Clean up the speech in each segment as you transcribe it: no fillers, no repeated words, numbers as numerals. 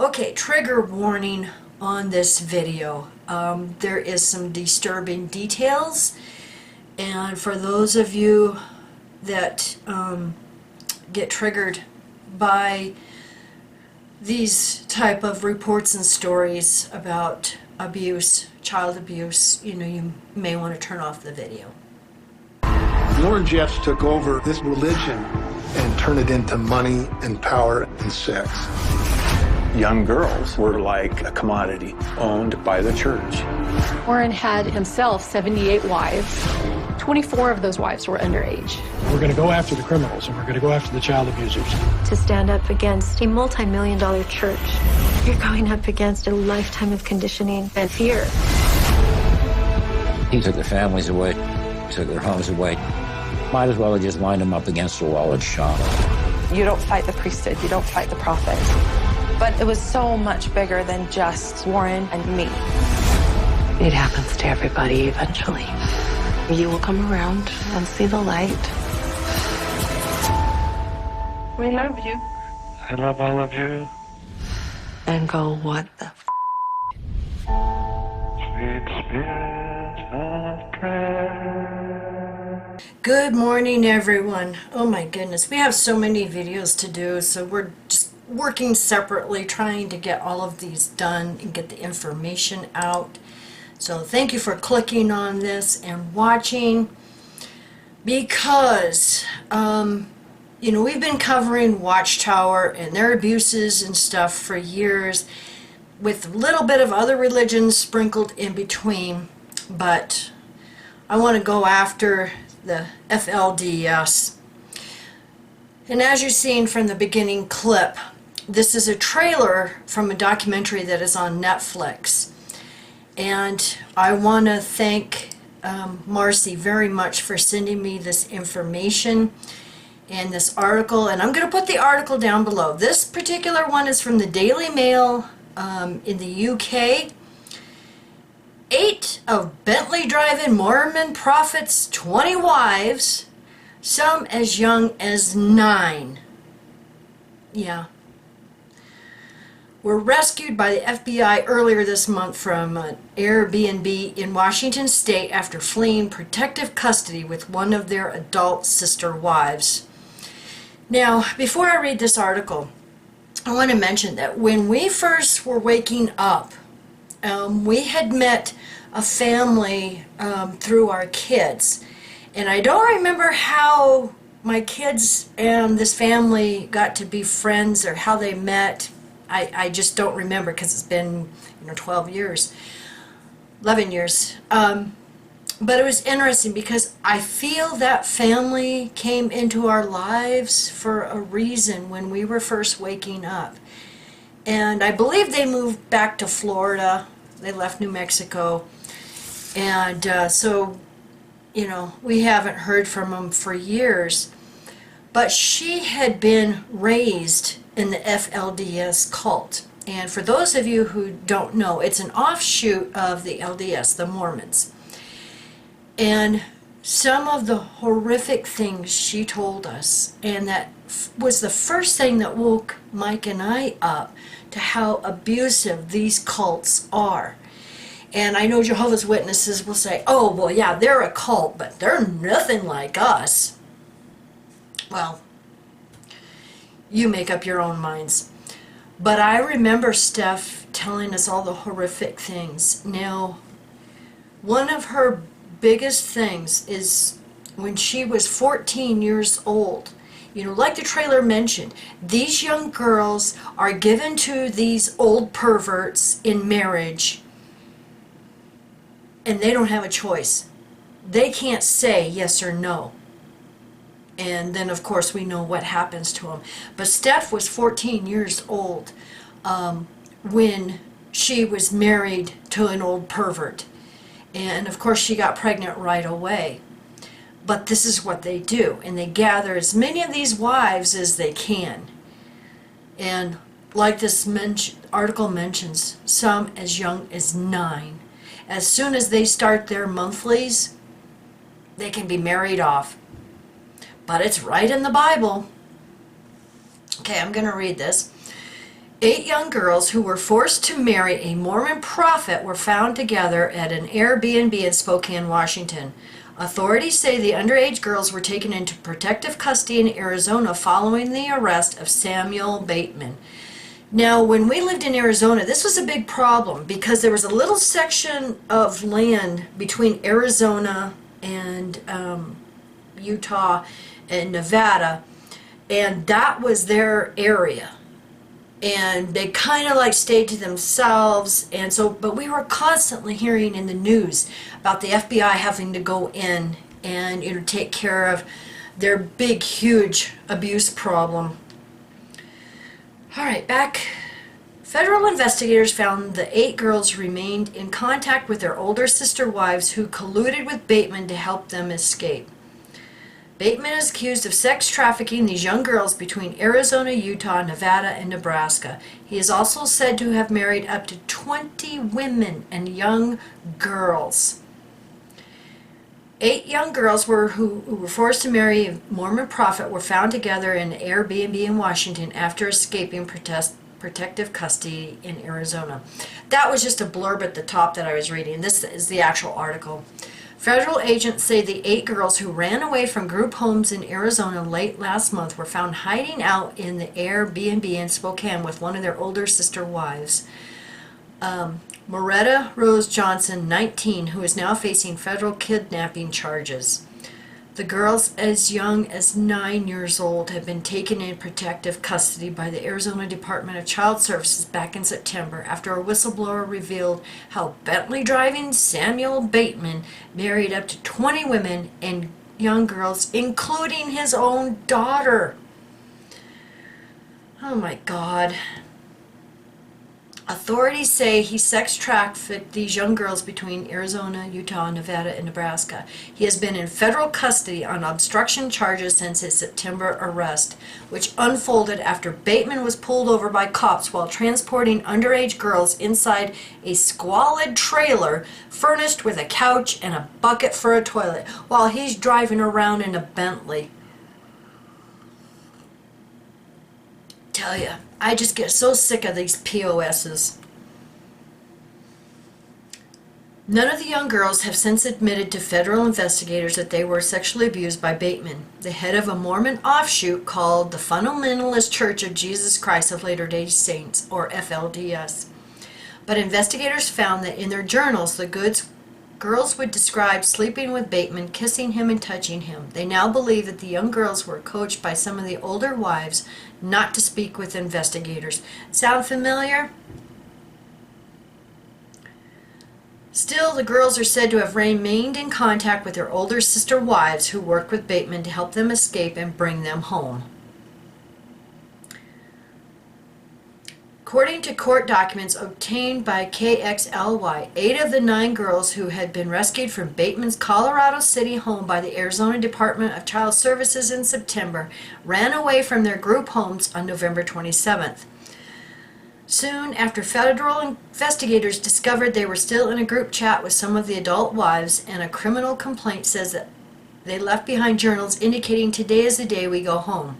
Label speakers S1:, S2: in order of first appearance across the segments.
S1: Okay, trigger warning on this video. There is some disturbing details, and for those of you that get triggered by these type of reports and stories about abuse, child abuse, you may want to turn off the video.
S2: Warren Jeffs took over this religion and turned it into money and power and sex.
S3: Young girls were like a commodity owned by the church.
S4: Warren had himself 78 wives. 24 of those wives were underage.
S5: We're going to go after the criminals, and we're going to go after the child abusers.
S6: To stand up against a multi-million-dollar church, you're going up against a lifetime of conditioning and fear.
S7: He took their families away, took their homes away. Might as well have just lined them up against a wall and shot them.
S8: You don't fight the priesthood, you don't fight the prophet. But it was so much bigger than just Warren and me.
S9: It happens to everybody eventually. You will come around and see the light.
S8: We love you.
S10: I love all of you.
S9: And go, what the f***?
S10: Sweet spirit of prayer.
S1: Good morning, everyone. Oh my goodness, we have so many videos to do, so we're just working separately trying to get all of these done and get the information out. So thank you for clicking on this and watching, because we've been covering Watchtower and their abuses and stuff for years, with a little bit of other religions sprinkled in between, but I want to go after the FLDS. And as you've seen from the beginning clip, this is a trailer from a documentary that is on Netflix. And I want to thank Marcy very much for sending me this information and this article. And I'm going to put the article down below. This particular one is from the Daily Mail in the UK. 8 of Bentley driving Mormon prophets' 20 wives, some as young as 9. Yeah. Were rescued by the FBI earlier this month from an Airbnb in Washington State after fleeing protective custody with one of their adult sister wives. Now, before I read this article, I want to mention that when we first were waking up, we had met a family through our kids. And I don't remember how my kids and this family got to be friends or how they met. I just don't remember, because it's been 12 years, 11 years. But it was interesting because I feel that family came into our lives for a reason when we were first waking up. And I believe they moved back to Florida. They left New Mexico. And so, we haven't heard from them for years. But she had been raised in the FLDS cult. And for those of you who don't know, it's an offshoot of the LDS, the Mormons. And some of the horrific things she told us, and that was the first thing that woke Mike and I up to how abusive these cults are. And I know Jehovah's Witnesses will say, oh, well, yeah, they're a cult, but they're nothing like us. Well, you make up your own minds. But I remember Steph telling us all the horrific things. Now, one of her biggest things is when she was 14 years old. Like the trailer mentioned, these young girls are given to these old perverts in marriage, and they don't have a choice. They can't say yes or no. And then, of course, we know what happens to them. But Steph was 14 years old when she was married to an old pervert. And, of course, she got pregnant right away. But this is what they do. And they gather as many of these wives as they can. And like this article mentions, some as young as 9. As soon as they start their monthlies, they can be married off. But it's right in the Bible. Okay, I'm going to read this. 8 young girls who were forced to marry a Mormon prophet were found together at an Airbnb in Spokane, Washington. Authorities say the underage girls were taken into protective custody in Arizona following the arrest of Samuel Bateman. Now, when we lived in Arizona, this was a big problem because there was a little section of land between Arizona and Utah and Nevada, and that was their area. And they kind of like stayed to themselves, and so, but we were constantly hearing in the news about the FBI having to go in and, you know, take care of their big, huge abuse problem. All right, back. Federal investigators found the 8 girls remained in contact with their older sister wives who colluded with Bateman to help them escape. Bateman is accused of sex trafficking these young girls between Arizona, Utah, Nevada, and Nebraska. He is also said to have married up to 20 women and young girls. 8 young girls who were forced to marry a Mormon prophet were found together in an Airbnb in Washington after escaping protective custody in Arizona. That was just a blurb at the top that I was reading. This is the actual article. Federal agents say the 8 girls who ran away from group homes in Arizona late last month were found hiding out in the Airbnb in Spokane with one of their older sister wives. Moretta Rose Johnson, 19, who is now facing federal kidnapping charges. The girls as young as 9 years old have been taken in protective custody by the Arizona Department of Child Services back in September after a whistleblower revealed how Bentley driving Samuel Bateman married up to 20 women and young girls, including his own daughter. Oh my God. Authorities say he sex trafficked these young girls between Arizona, Utah, Nevada, and Nebraska. He has been in federal custody on obstruction charges since his September arrest, which unfolded after Bateman was pulled over by cops while transporting underage girls inside a squalid trailer furnished with a couch and a bucket for a toilet while he's driving around in a Bentley. Tell ya, I just get so sick of these POSs. None of the young girls have since admitted to federal investigators that they were sexually abused by Bateman, the head of a Mormon offshoot called the Fundamentalist Church of Jesus Christ of Latter-day Saints, or FLDS. But investigators found that in their journals, the girls would describe sleeping with Bateman, kissing him, and touching him. They now believe that the young girls were coached by some of the older wives not to speak with investigators. Sound familiar? Still, the girls are said to have remained in contact with their older sister wives who worked with Bateman to help them escape and bring them home. According to court documents obtained by KXLY, 8 of the 9 girls who had been rescued from Bateman's Colorado City home by the Arizona Department of Child Services in September ran away from their group homes on November 27th. Soon after, federal investigators discovered they were still in a group chat with some of the adult wives, and a criminal complaint says that they left behind journals indicating today is the day we go home.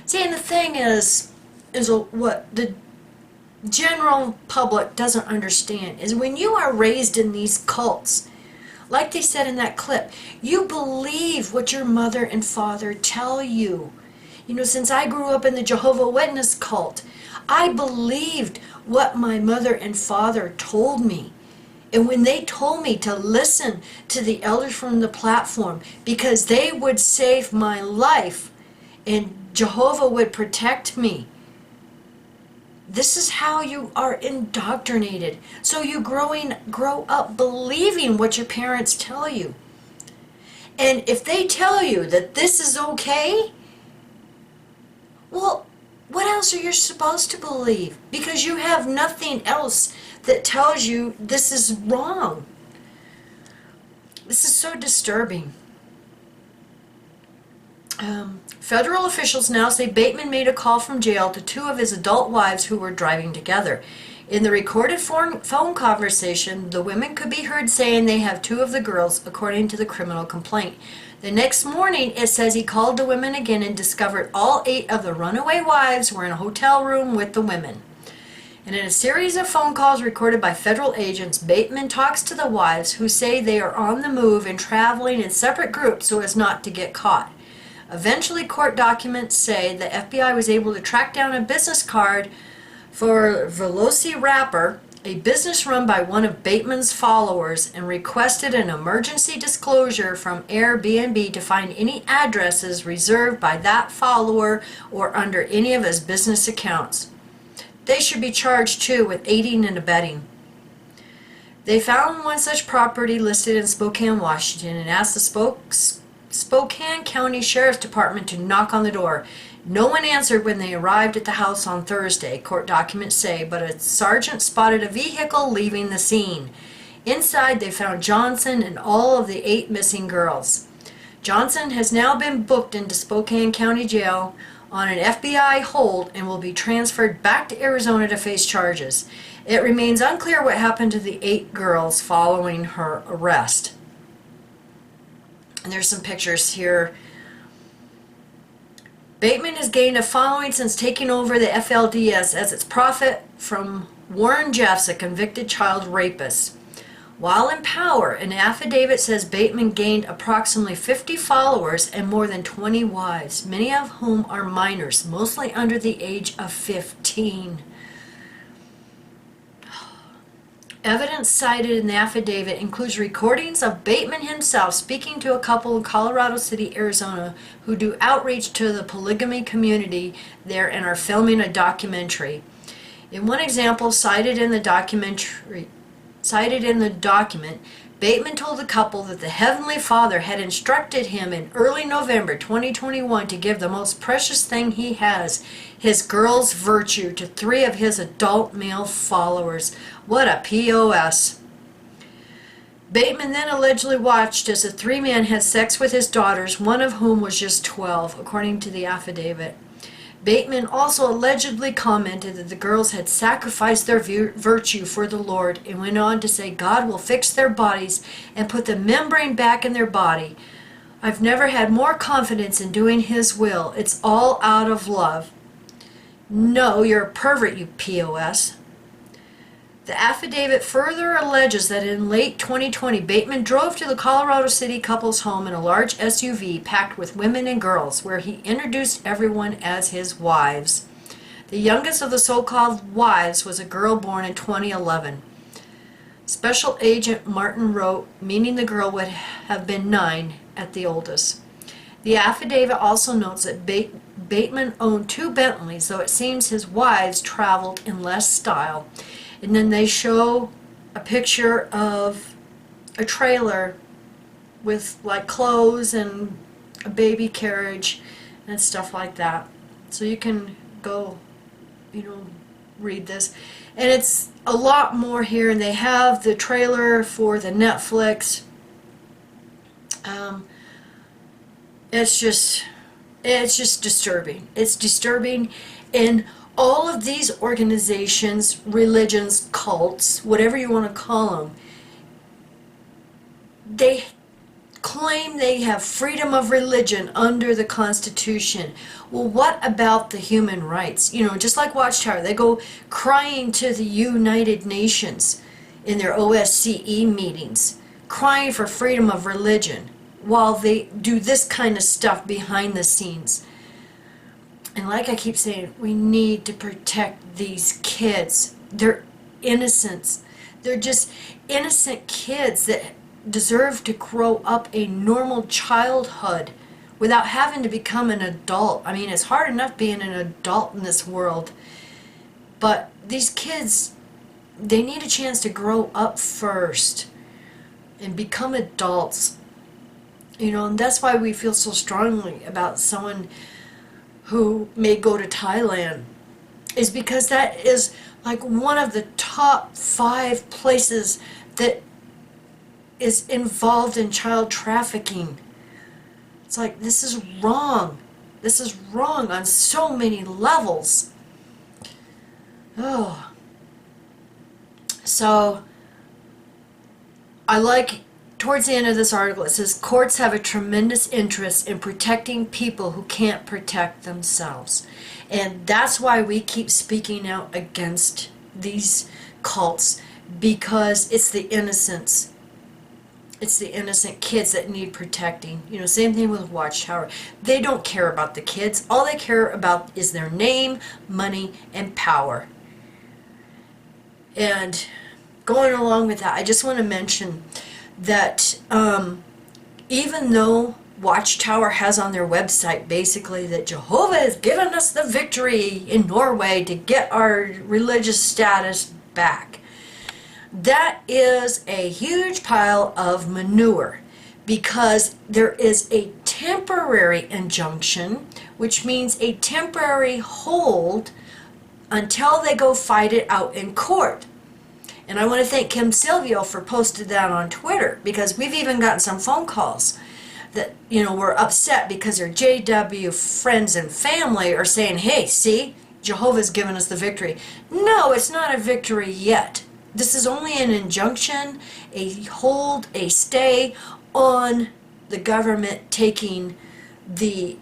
S1: See, and the thing is what the general public doesn't understand is when you are raised in these cults, like they said in that clip, you believe what your mother and father tell you. You know, since I grew up in the Jehovah's Witness cult, I believed what my mother and father told me. And when they told me to listen to the elders from the platform because they would save my life and Jehovah would protect me, this is how you are indoctrinated. So you grow up believing what your parents tell you. And if they tell you that this is okay, well, what else are you supposed to believe? Because you have nothing else that tells you this is wrong. This is so disturbing. Federal officials now say Bateman made a call from jail to 2 of his adult wives who were driving together. In the recorded phone conversation, the women could be heard saying they have 2 of the girls, according to the criminal complaint. The next morning, it says he called the women again and discovered all 8 of the runaway wives were in a hotel room with the women. And in a series of phone calls recorded by federal agents, Bateman talks to the wives who say they are on the move and traveling in separate groups so as not to get caught. Eventually, court documents say the FBI was able to track down a business card for Velociraptor, a business run by one of Bateman's followers, and requested an emergency disclosure from Airbnb to find any addresses reserved by that follower or under any of his business accounts. They should be charged too with aiding and abetting. They found one such property listed in Spokane, Washington, and asked the Spokane County Sheriff's Department to knock on the door. No one answered when they arrived at the house on Thursday, court documents say, but a sergeant spotted a vehicle leaving the scene. Inside, they found Johnson and all of the 8 missing girls. Johnson has now been booked into Spokane County Jail on an FBI hold and will be transferred back to Arizona to face charges. It remains unclear what happened to the 8 girls following her arrest. And there's some pictures here. Bateman has gained a following since taking over the FLDS as its prophet from Warren Jeffs, a convicted child rapist. While in power, an affidavit says Bateman gained approximately 50 followers and more than 20 wives, many of whom are minors, mostly under the age of 15. Evidence cited in the affidavit includes recordings of Bateman himself speaking to a couple in Colorado City, Arizona, who do outreach to the polygamy community there and are filming a documentary. In one example cited in the document, Bateman told the couple that the Heavenly Father had instructed him in early November 2021 to give the most precious thing he has, his girl's virtue, to 3 of his adult male followers. What a POS. Bateman then allegedly watched as the 3 men had sex with his daughters, one of whom was just 12, according to the affidavit. Bateman also allegedly commented that the girls had sacrificed their virtue for the Lord and went on to say God will fix their bodies and put the membrane back in their body. I've never had more confidence in doing His will. It's all out of love. No, you're a pervert, you POS. The affidavit further alleges that in late 2020, Bateman drove to the Colorado City couple's home in a large SUV packed with women and girls, where he introduced everyone as his wives. The youngest of the so-called wives was a girl born in 2011. Special Agent Martin wrote, meaning the girl would have been 9 at the oldest. The affidavit also notes that Bateman owned 2 Bentleys, though it seems his wives traveled in less style. And then they show a picture of a trailer with like clothes and a baby carriage and stuff like that. So you can go, read this. And it's a lot more here. And they have the trailer for the Netflix. It's just disturbing. It's disturbing. And all of these organizations, religions, cults, whatever you want to call them, they claim they have freedom of religion under the Constitution. Well, what about the human rights? Just like Watchtower, they go crying to the United Nations in their OSCE meetings, crying for freedom of religion, while they do this kind of stuff behind the scenes. And like I keep saying, we need to protect these kids. They're innocents. They're just innocent kids that deserve to grow up a normal childhood without having to become an adult. I mean, it's hard enough being an adult in this world. But these kids, they need a chance to grow up first and become adults. And that's why we feel so strongly about someone who may go to Thailand, is because that is like one of the top 5 places that is involved in child trafficking. It's like, this is wrong. This is wrong on so many levels. Oh. So, I like, towards the end of this article, it says, courts have a tremendous interest in protecting people who can't protect themselves. And that's why we keep speaking out against these cults because it's the innocents. It's the innocent kids that need protecting. You know, same thing with Watchtower. They don't care about the kids. All they care about is their name, money, and power. And going along with that, I just want to mention that even though Watchtower has on their website basically that Jehovah has given us the victory in Norway to get our religious status back, that is a huge pile of manure, because there is a temporary injunction, which means a temporary hold until they go fight it out in court. And I want to thank Kim Silvio for posting that on Twitter, because we've even gotten some phone calls that, you know, were upset because their JW friends and family are saying, hey, see, Jehovah's given us the victory. No, it's not a victory yet. This is only an injunction, a hold, a stay on the government taking the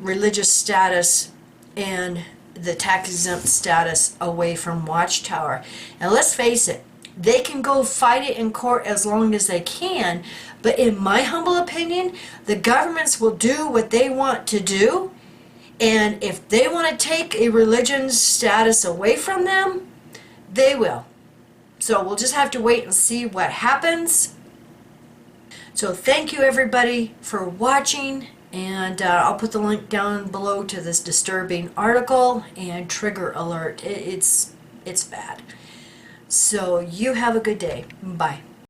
S1: religious status and the tax-exempt status away from Watchtower. And let's face it, they can go fight it in court as long as they can, but in my humble opinion, the governments will do what they want to do, and if they want to take a religion's status away from them, they will. So we'll just have to wait and see what happens. So thank you everybody for watching, and I'll put the link down below to this disturbing article and trigger alert. It's bad. So you have a good day. Bye.